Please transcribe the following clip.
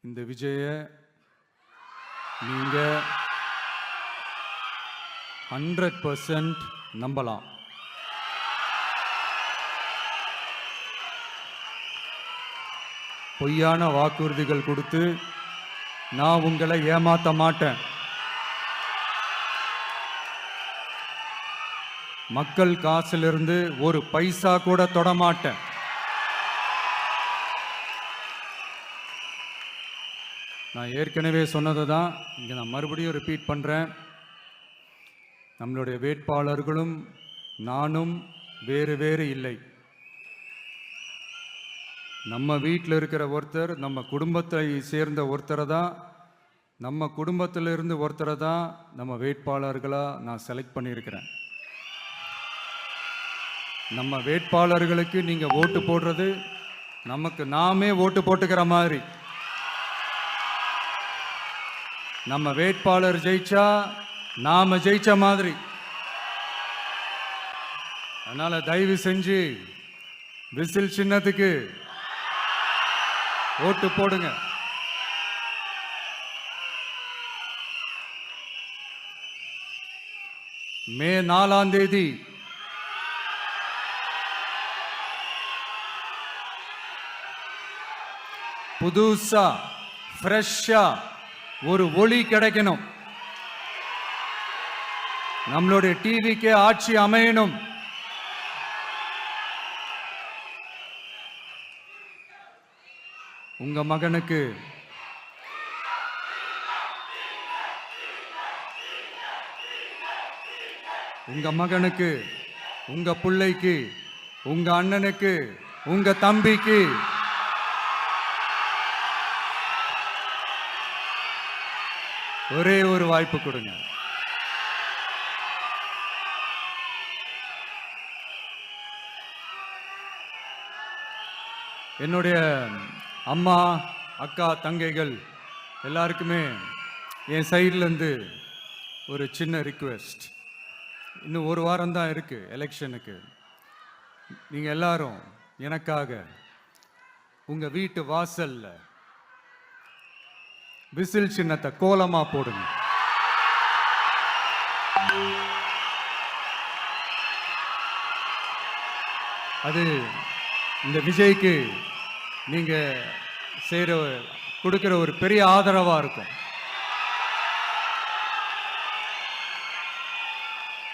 இந்த விஜய நீங்க 100% நம்பலாம். பொய்யான வாக்குறுதிகள் கொடுத்து நான் உங்களை ஏமாத்த மாட்டேன். மக்கள் காசிலிருந்து ஒரு பைசா கூட தொட மாட்டேன். நான் ஏற்கனவே சொன்னதை தான் இங்கே நான் மறுபடியும் ரிப்பீட் பண்ணுறேன். நம்மளுடைய வேட்பாளர்களும் நானும் வேறு வேறு இல்லை. நம்ம வீட்டில் இருக்கிற ஒருத்தர் நம்ம குடும்பத்தை சேர்ந்த ஒருத்தரை தான், நம்ம குடும்பத்திலிருந்து ஒருத்தரை தான் நம்ம வேட்பாளர்களாக நான் செலக்ட் பண்ணியிருக்கிறேன். நம்ம வேட்பாளர்களுக்கு நீங்கள் ஓட்டு போடுறது நமக்கு நாமே ஓட்டு போட்டுக்கிற மாதிரி. நம்ம வேட்பாளர் ஜெயிச்சா நாம ஜெயிச்ச மாதிரி. அதனால தயவு செஞ்சு விசில் சின்னத்துக்கு ஓட்டு போடுங்க. மே 4ஆம் தேதி புதுசா ஃப்ரெஷ்ஷா ஒரு ஒளி கிடைக்கணும். நம்மளுடைய டிவிக்கு ஆட்சி அமையணும். உங்க மகனுக்கு உங்க பிள்ளைக்கு உங்க அண்ணனுக்கு உங்க தம்பிக்கு ஒரே ஒரு வாய்ப்பு கொடுங்க. என்னுடைய அம்மா அக்கா தங்கைகள் எல்லாருக்குமே என் சைட்லேருந்து ஒரு சின்ன ரிக்வெஸ்ட். இன்னும் ஒரு வாரம் தான் இருக்கு எலெக்ஷனுக்கு. நீங்கள் எல்லாரும் எனக்காக உங்க வீட்டு வாசல்ல விசில் சின்னத்தை கோலமா போடுங்க. அது இந்த விஜய்க்கு நீங்க கொடுக்கிற ஒரு பெரிய ஆதரவா இருக்கும்.